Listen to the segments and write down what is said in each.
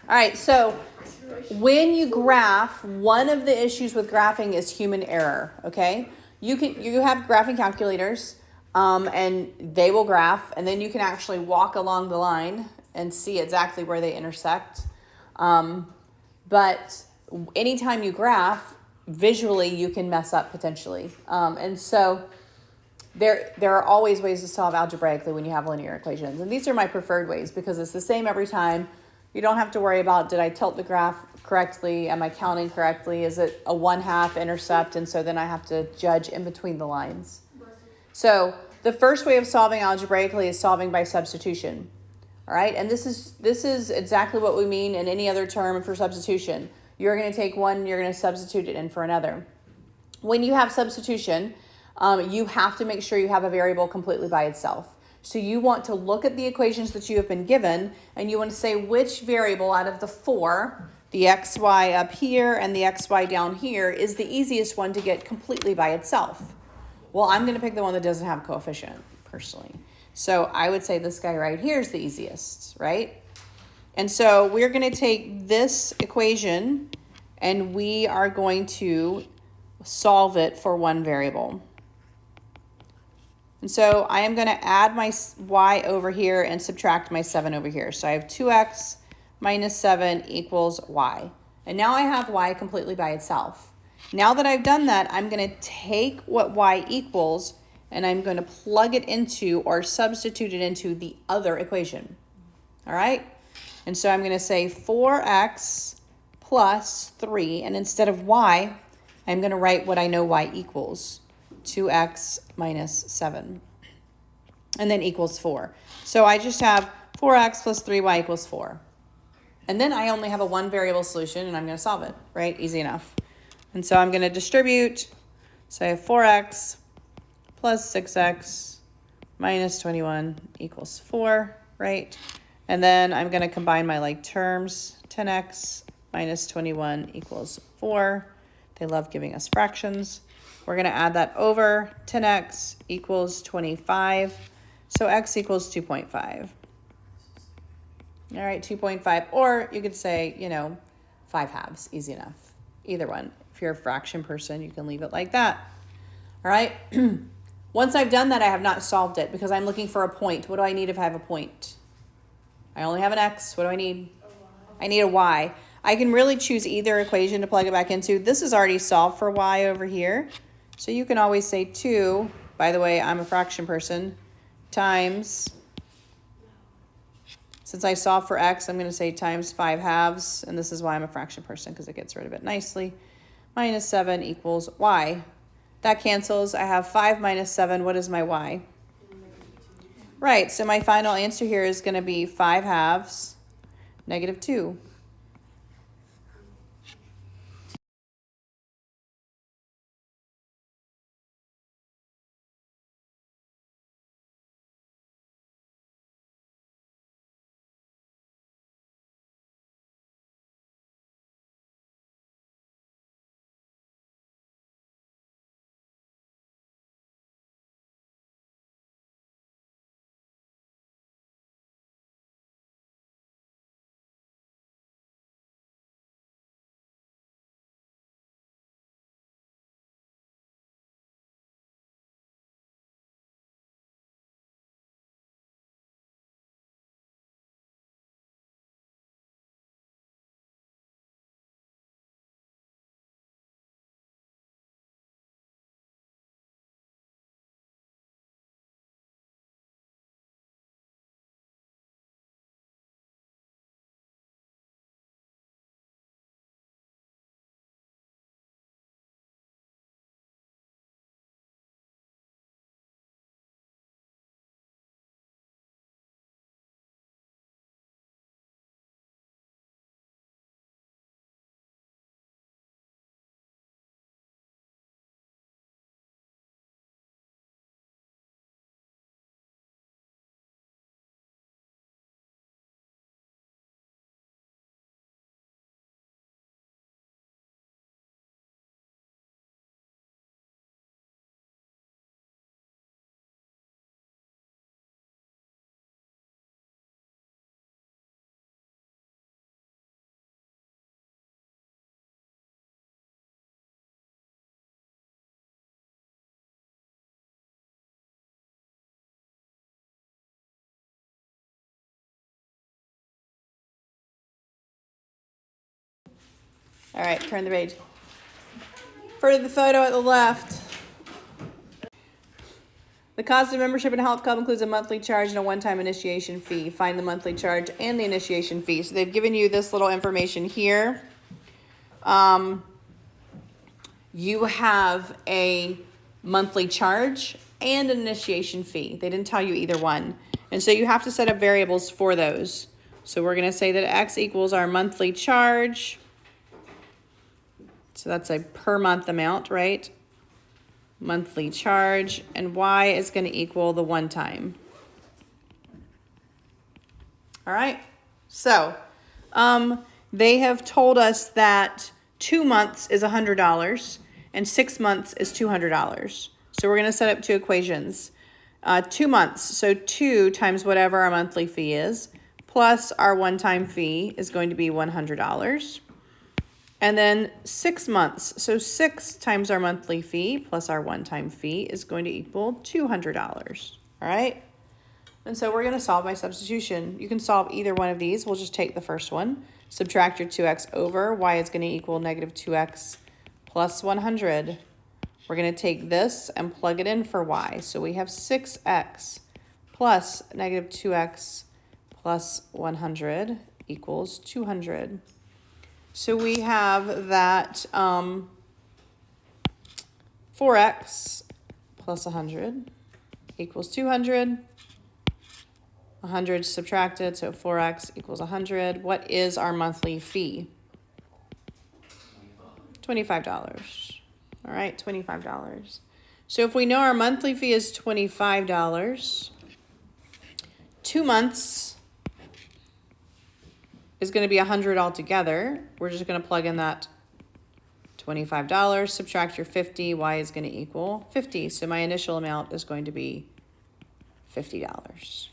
All right, so when you graph, one of the issues with graphing is human error, okay? You have graphing calculators, and they will graph, and then you can actually walk along the line and see exactly where they intersect. But anytime you graph, visually you can mess up potentially. And so there are always ways to solve algebraically when you have linear equations. And these are my preferred ways because it's the same every time. You don't have to worry about, did I tilt the graph correctly? Am I counting correctly? Is it a 1/2 intercept? And so then I have to judge in between the lines. So the first way of solving algebraically is solving by substitution. All right, and this is exactly what we mean in any other term for substitution. You're going to take one, you're going to substitute it in for another. When you have substitution, you have to make sure you have a variable completely by itself. So you want to look at the equations that you have been given, and you want to say which variable out of the four, the xy up here and the xy down here, is the easiest one to get completely by itself. Well, I'm going to pick the one that doesn't have a coefficient, personally. So I would say this guy right here is the easiest, right? And so we're going to take this equation, and we are going to solve it for one variable. And so I am going to add my y over here and subtract my 7 over here. So I have 2x minus 7 equals y. And now I have y completely by itself. Now that I've done that, I'm going to take what y equals and I'm going to plug it into or substitute it into the other equation. All right? And so I'm going to say 4x plus 3. And instead of y, I'm going to write what I know y equals. 2x minus 7. And then equals 4. So I just have 4x plus 3y equals 4. And then I only have a one variable solution and I'm going to solve it, right? Easy enough. And so I'm going to distribute. So I have 4x plus 6x minus 21 equals 4, right? And then I'm going to combine my like terms. 10x minus 21 equals 4. They love giving us fractions. We're going to add that over. 10x equals 25. So x equals 2.5. All right, 2.5. Or you could say, 5/2. Easy enough. Either one. If you're a fraction person, you can leave it like that. All right. Once I've done that, I have not solved it because I'm looking for a point. What do I need if I have a point? I only have an x. What do I need? I need a y. I can really choose either equation to plug it back into. This is already solved for y over here. So you can always say 2, by the way, I'm a fraction person, times, since I solved for x, I'm going to say times 5/2, and this is why I'm a fraction person, because it gets rid of it nicely, minus 7 equals y. That cancels. I have 5 minus 7. What is my y? Right, so my final answer here is going to be 5/2, negative 2. All right, turn the page. For the photo at the left. The cost of membership in a health club includes a monthly charge and a one-time initiation fee. Find the monthly charge and the initiation fee. So they've given you this little information here. You have a monthly charge and an initiation fee. They didn't tell you either one. And so you have to set up variables for those. So we're going to say that X equals our monthly charge. So that's a per month amount, right? Monthly charge, and Y is going to equal the one time. All right, so they have told us that 2 months is $100 and 6 months is $200. So we're going to set up two equations. 2 months, so 2 times whatever our monthly fee is, plus our one-time fee is going to be $100. And then 6 months, so 6 times our monthly fee plus our one-time fee is going to equal $200, all right? And so we're going to solve by substitution. You can solve either one of these. We'll just take the first one. Subtract your 2x over. Y is going to equal negative 2x plus 100. We're going to take this and plug it in for y. So we have 6x plus negative 2x plus 100 equals 200. So we have that 4x plus 100 equals 200. 100 subtracted, so 4x equals 100. What is our monthly fee? $25. All right, $25. So if we know our monthly fee is $25, 2 months is going to be 100 altogether. We're just going to plug in that $25, subtract your 50, y is going to equal 50. So my initial amount is going to be $50.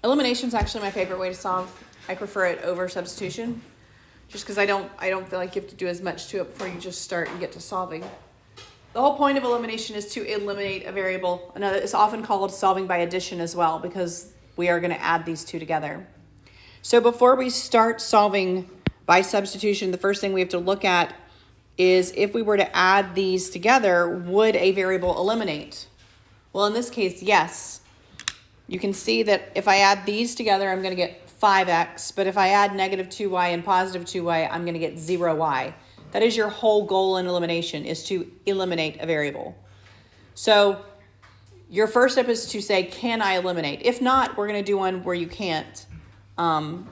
Elimination is actually my favorite way to solve. I prefer it over substitution, just because I don't feel like you have to do as much to it before you just start and get to solving. The whole point of elimination is to eliminate a variable. It's often called solving by addition as well, because we are going to add these two together. So before we start solving by substitution, the first thing we have to look at is if we were to add these together, would a variable eliminate? Well, in this case, yes. You can see that if I add these together, I'm going to get 5x, but if I add negative 2y and positive 2y, I'm going to get 0y. That is your whole goal in elimination, is to eliminate a variable. So your first step is to say, can I eliminate? If not, we're going to do one where you can't, and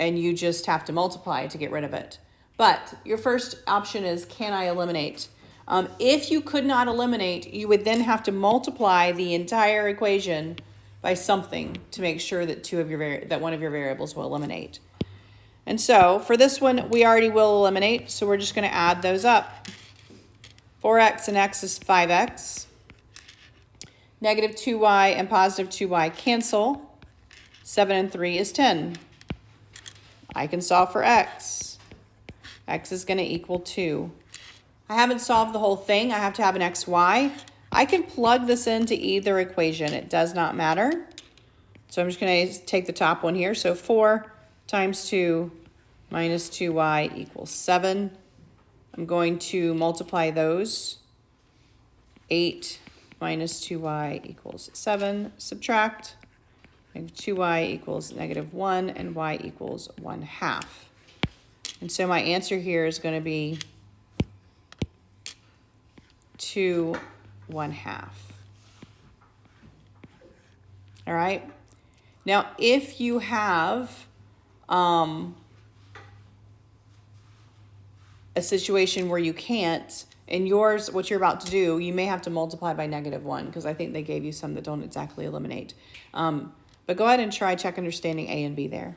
you just have to multiply to get rid of it. But your first option is, can I eliminate? If you could not eliminate, you would then have to multiply the entire equation by something to make sure that one of your variables will eliminate. And so for this one, we already will eliminate, so we're just going to add those up. 4x and x is 5x. Negative 2y and positive 2y cancel. 7 and 3 is 10. I can solve for x. X is going to equal 2. I haven't solved the whole thing. I have to have an xy. I can plug this into either equation. It does not matter. So I'm just going to take the top one here. So 4 times 2 minus 2y equals 7. I'm going to multiply those. 8 minus 2y equals 7. Subtract. And 2y equals negative 1 and y equals 1/2. And so my answer here is going to be 2 1/2. All right. Now, if you have a situation where you can't, in yours, what you're about to do, you may have to multiply by negative 1, because I think they gave you some that don't exactly eliminate. But go ahead and try check understanding A and B there.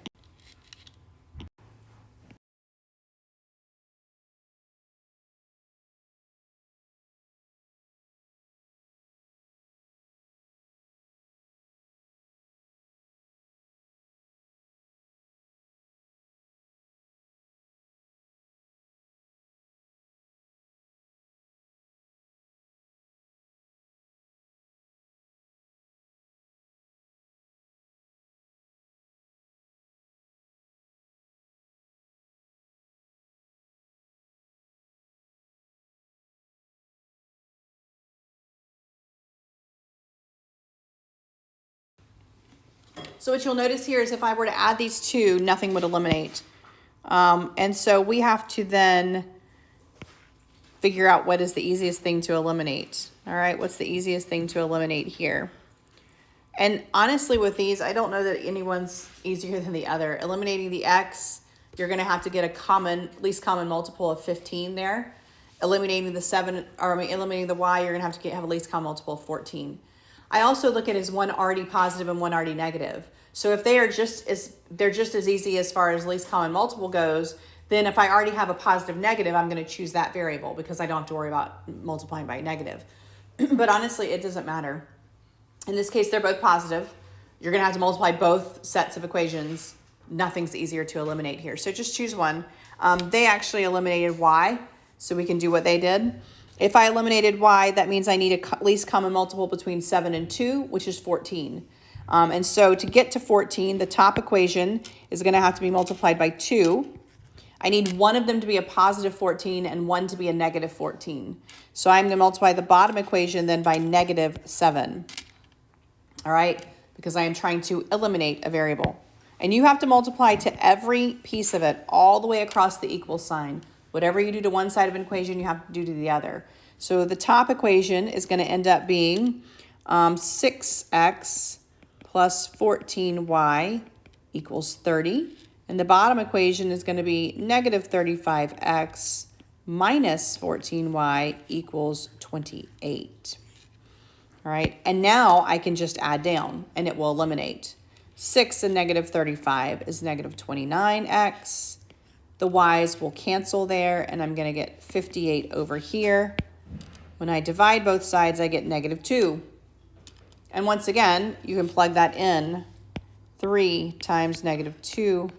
So what you'll notice here is if I were to add these two, nothing would eliminate. And so we have to then figure out what is the easiest thing to eliminate. All right, what's the easiest thing to eliminate here? And honestly, with these, I don't know that anyone's easier than the other. Eliminating the x, you're going to have to get a least common multiple of 15 there. Eliminating eliminating the y, you're going to have a least common multiple of 14. I also look at it as one already positive and one already negative. So if they're just as easy as far as least common multiple goes, then if I already have a positive negative, I'm going to choose that variable because I don't have to worry about multiplying by negative. But honestly, it doesn't matter. In this case, they're both positive. You're going to have to multiply both sets of equations. Nothing's easier to eliminate here. So just choose one. They actually eliminated y, so we can do what they did. If I eliminated y, that means I need a least common multiple between 7 and 2, which is 14. And so to get to 14, the top equation is going to have to be multiplied by 2. I need one of them to be a positive 14 and one to be a negative 14. So I'm going to multiply the bottom equation then by negative 7. All right, because I am trying to eliminate a variable. And you have to multiply to every piece of it all the way across the equal sign. Whatever you do to one side of an equation, you have to do to the other. So the top equation is going to end up being 6x plus 14y equals 30. And the bottom equation is going to be negative 35x minus 14y equals 28. All right, and now I can just add down and it will eliminate. 6 and negative 35 is negative 29x. The y's will cancel there, and I'm going to get 58 over here. When I divide both sides, I get negative 2. And once again, you can plug that in. 3 times negative 2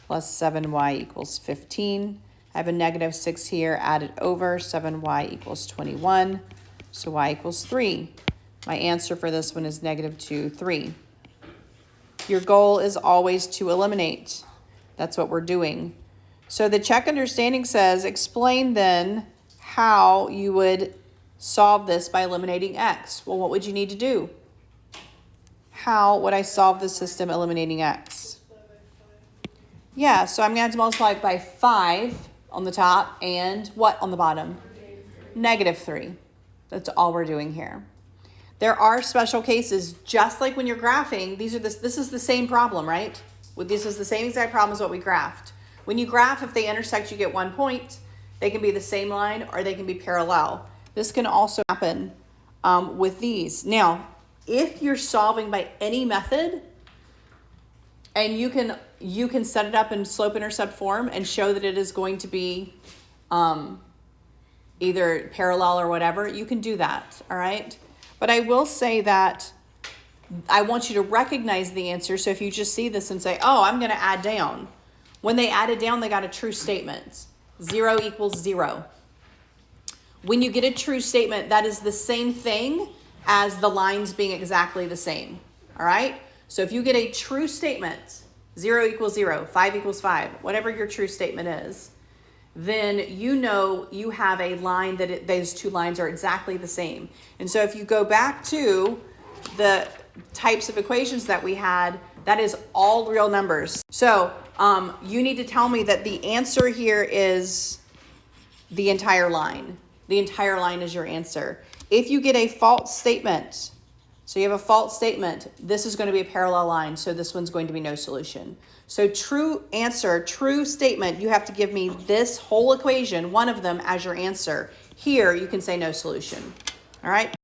plus 7y equals 15. I have a negative 6 here, add it over. 7y equals 21. So y equals 3. My answer for this one is negative 2, 3. Your goal is always to eliminate. That's what we're doing. So the check understanding says, explain then how you would solve this by eliminating x. Well, what would you need to do? How would I solve the system eliminating x? Yeah, so I'm going to have to multiply it by 5 on the top and what on the bottom? Negative 3. That's all we're doing here. There are special cases, just like when you're graphing. This is the same problem, right? This is the same exact problem as what we graphed. When you graph, if they intersect, you get 1 point. They can be the same line or they can be parallel. This can also happen with these. Now, if you're solving by any method, and you can set it up in slope-intercept form and show that it is going to be either parallel or whatever, you can do that, all right? But I will say that I want you to recognize the answer. So if you just see this and say, oh, I'm going to add down. When they added down, they got a true statement. 0 equals 0. When you get a true statement, that is the same thing as the lines being exactly the same. All right? So if you get a true statement, 0 equals 0, 5 equals 5, whatever your true statement is, then you know you have a line that those two lines are exactly the same. And so if you go back to the types of equations that we had, that is all real numbers. So you need to tell me that the answer here is the entire line. The entire line is your answer. If you get a false statement, so you have a false statement, this is going to be a parallel line, so this one's going to be no solution. So true answer, true statement, you have to give me this whole equation, one of them, as your answer. Here, you can say no solution. All right?